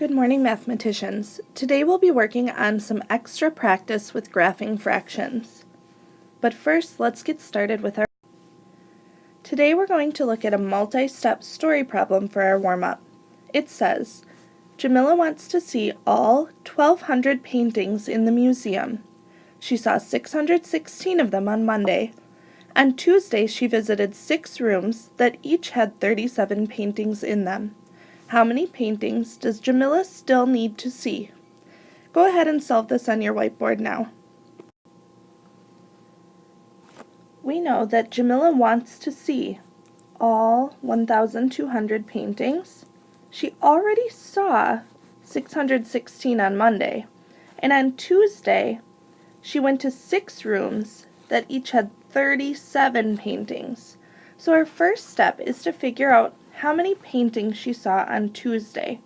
Good morning, mathematicians. Today we'll be working on some extra practice with graphing fractions. But first, let's get started with our... Today we're going to look at a multi-step story problem for our warm-up. It says, Jamila wants to see all 1,200 paintings in the museum. She saw 616 of them on Monday. On Tuesday, she visited 6 rooms that each had 37 paintings in them. How many paintings does Jamila still need to see? Go ahead and solve this on your whiteboard now. We know that Jamila wants to see all 1,200 paintings. She already saw 616 on Monday, and on Tuesday she went to 6 rooms that each had 37 paintings. So our first step is to figure out how many paintings she saw on Tuesday.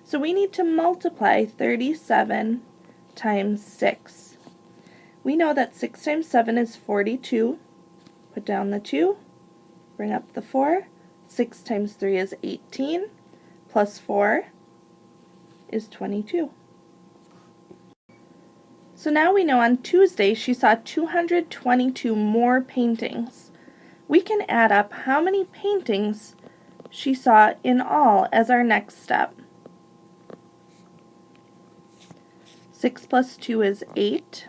So we need to multiply 37 times 6. We know that 6 times 7 is 42. Put down the 2, bring up the 4. 6 times 3 is 18, plus 4 is 22. So now we know on Tuesday she saw 222 more paintings. We can add up how many paintings she saw in all as our next step. 6 plus 2 is 8.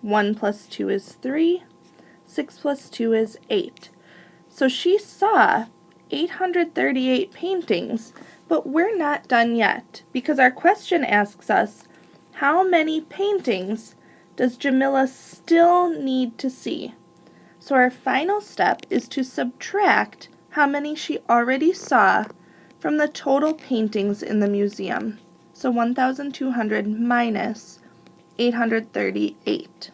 1 plus 2 is 3. 6 plus 2 is 8. So she saw 838 paintings, but we're not done yet because our question asks us, how many paintings does Jamila still need to see? So our final step is to subtract how many she already saw from the total paintings in the museum. So 1,200 minus 838.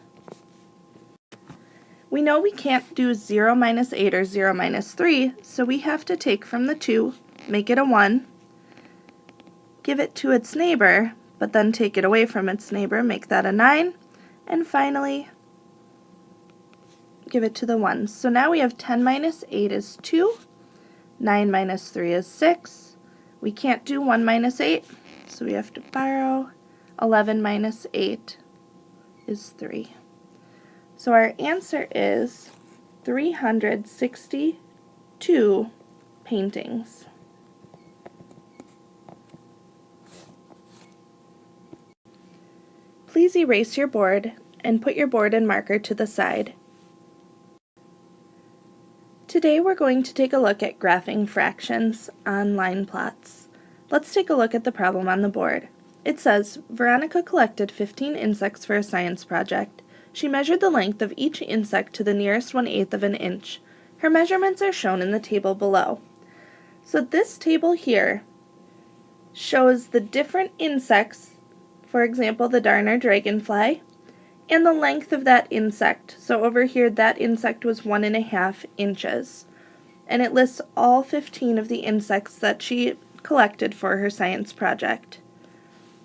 We know we can't do 0 minus 8 or 0 minus 3, so we have to take from the 2, make it a 1, give it to its neighbor, but then take it away from its neighbor, make that a 9, and finally give it to the 1. So now we have 10 minus 8 is 2, 9 minus 3 is 6. We can't do 1 minus 8, so we have to borrow. 11 minus 8 is 3. So our answer is 362 paintings. Please erase your board and put your board and marker to the side. Today we're going to take a look at graphing fractions on line plots. Let's take a look at the problem on the board. It says, Veronica collected 15 insects for a science project. She measured the length of each insect to the nearest 1/8 of an inch. Her measurements are shown in the table below. So this table here shows the different insects, for example the darner dragonfly, and the length of that insect. So over here that insect was 1.5 inches. And it lists all 15 of the insects that she collected for her science project.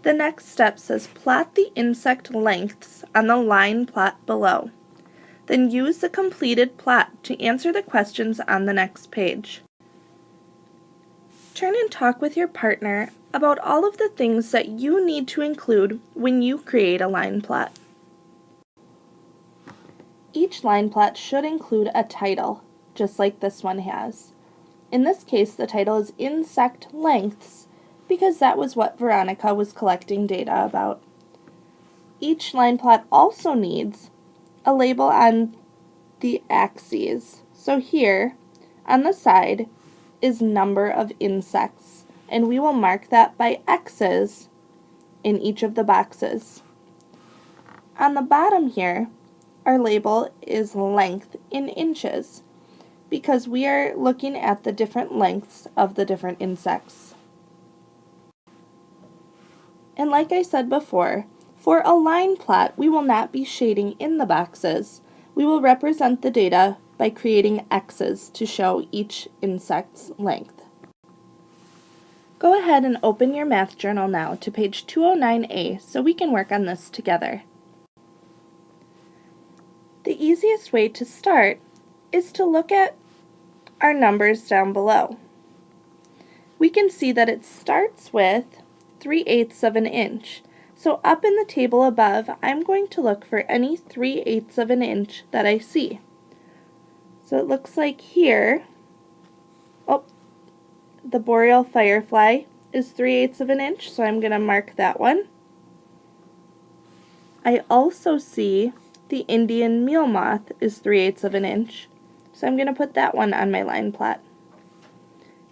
The next step says plot the insect lengths on the line plot below. Then use the completed plot to answer the questions on the next page. Turn and talk with your partner about all of the things that you need to include when you create a line plot. Each line plot should include a title, just like this one has. In this case, the title is Insect Lengths, because that was what Veronica was collecting data about. Each line plot also needs a label on the axes. So here, on the side, is number of insects, and we will mark that by X's in each of the boxes. On the bottom here, our label is length in inches, because we are looking at the different lengths of the different insects. And like I said before, for a line plot, we will not be shading in the boxes. We will represent the data by creating X's to show each insect's length. Go ahead and open your math journal now to page 209A so we can work on this together. The easiest way to start is to look at our numbers down below. We can see that it starts with 3/8 of an inch. So up in the table above, I'm going to look for any 3/8 of an inch that I see. So it looks like here, oh, the boreal firefly is 3/8 of an inch, so I'm going to mark that one. I also see the Indian meal moth is 3/8 of an inch, so I'm going to put that one on my line plot.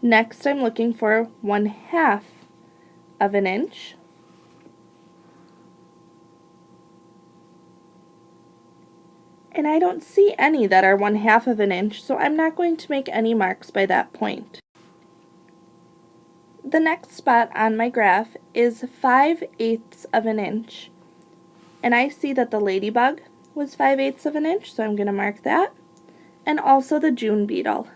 Next, I'm looking for 1/2 of an inch. And I don't see any that are 1/2 of an inch, so I'm not going to make any marks by that point. The next spot on my graph is 5/8 of an inch. And I see that the ladybug was 5/8 of an inch, so I'm going to mark that. And also the June beetle.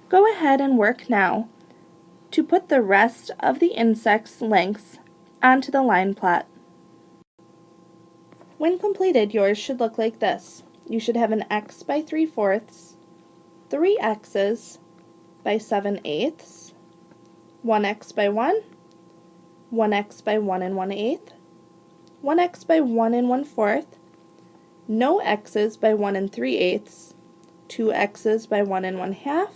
Go ahead and work now to put the rest of the insect's lengths onto the line plot. When completed, yours should look like this. You should have an x by 3/4, 3 x's by 7/8, 1 x by 1, 1 x by 1 1/8, 1 x by 1 1/4, no x's by 1 3/8, 2 x's by 1 1/2,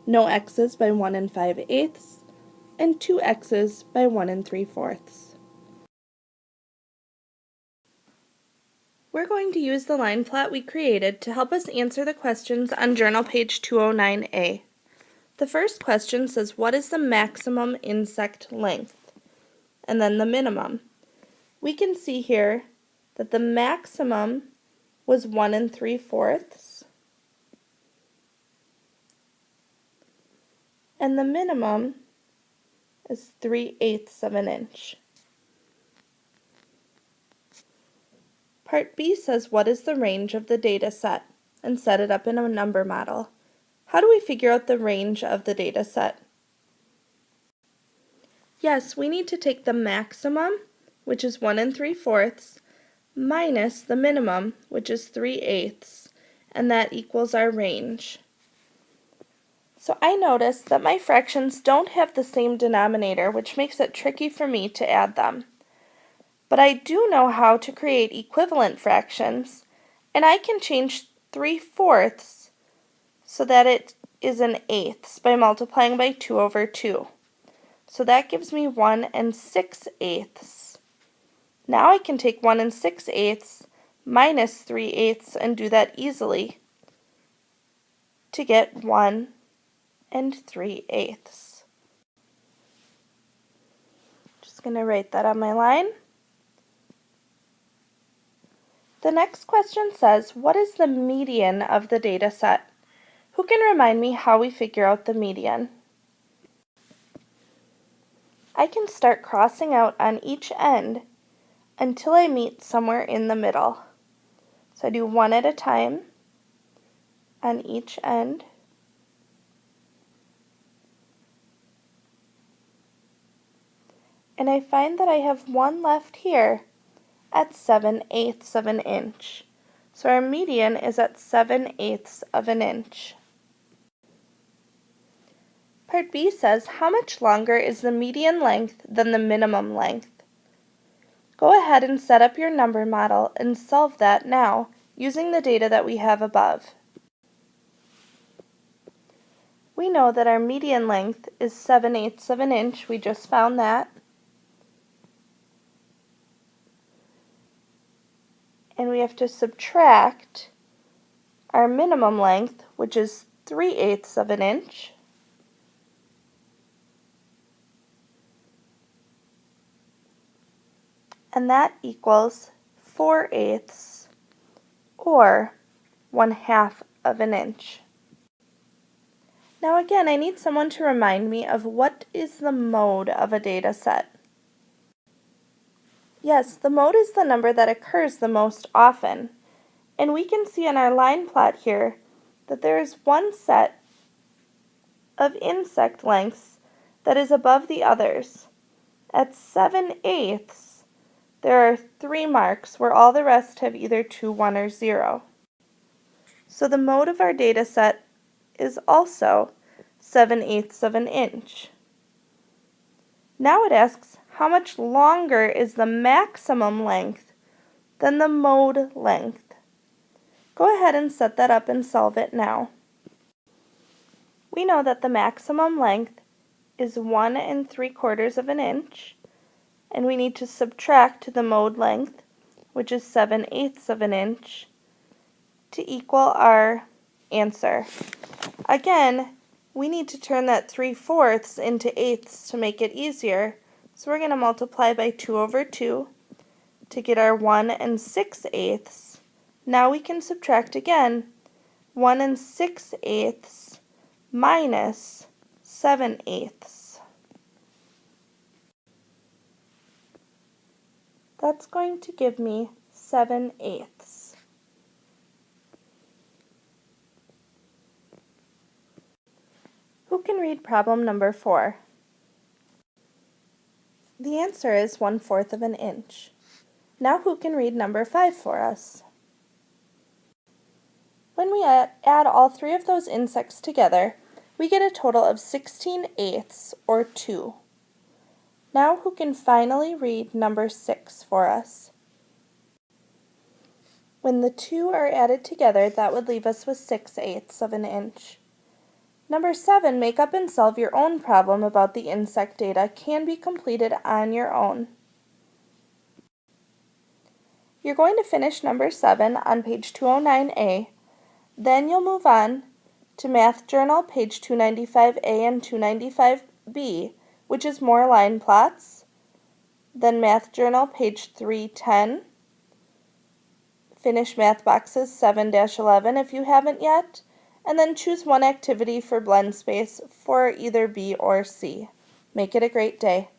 no x's by 1 5/8, and 2 x's by 1 3/4. We're going to use the line plot we created to help us answer the questions on journal page 209A. The first question says, what is the maximum insect length? And then the minimum. We can see here that the maximum was 1 3/4, and the minimum is 3/8 of an inch. Part B says, what is the range of the data set? And set it up in a number model. How do we figure out the range of the data set? Yes, we need to take the maximum, which is 1 3/4, minus the minimum, which is 3/8, and that equals our range. So I noticed that my fractions don't have the same denominator, which makes it tricky for me to add them. But I do know how to create equivalent fractions, and I can change 3/4 so that it is an eighths by multiplying by 2/2. So that gives me 1 6/8. Now I can take 1 6/8 minus 3/8 and do that easily to get 1 3/8. Just going to write that on my line. The next question says, what is the median of the data set? Who can remind me how we figure out the median? I can start crossing out on each end until I meet somewhere in the middle. So I do one at a time on each end. And I find that I have one left here at 7/8 of an inch. So our median is at 7/8 of an inch. Part B says, how much longer is the median length than the minimum length? Go ahead and set up your number model and solve that now using the data that we have above. We know that our median length is 7/8 of an inch. We just found that. And we have to subtract our minimum length, which is 3/8 of an inch. And that equals 4/8, or 1/2 of an inch. Now again, I need someone to remind me of what is the mode of a data set. Yes, the mode is the number that occurs the most often. And we can see in our line plot here that there is one set of insect lengths that is above the others. At 7/8, there are 3 marks where all the rest have either 2, 1, or 0. So the mode of our data set is also 7/8 of an inch. Now it asks how much longer is the maximum length than the mode length. Go ahead and set that up and solve it now. We know that the maximum length is 1 3/4 of an inch, and we need to subtract the mode length, which is 7/8 of an inch, to equal our answer. Again, we need to turn that 3/4 into eighths to make it easier, so we're going to multiply by 2/2 to get our 1 6/8. Now we can subtract again. 1 6/8 minus 7/8. That's going to give me 7/8. Who can read problem number 4? The answer is 1/4 of an inch. Now who can read number 5 for us? When we add all three of those insects together, we get a total of 16/8, or 2. Now who can finally read number 6 for us? When the 2 are added together, that would leave us with 6/8 of an inch. Number 7, make up and solve your own problem about the insect data, can be completed on your own. You're going to finish number 7 on page 209A. Then you'll move on to Math Journal, page 295A and 295B, which is more line plots. Then Math Journal, page 310. Finish math boxes 7-11 if you haven't yet, and then choose one activity for blend space for either B or C. Make it a great day.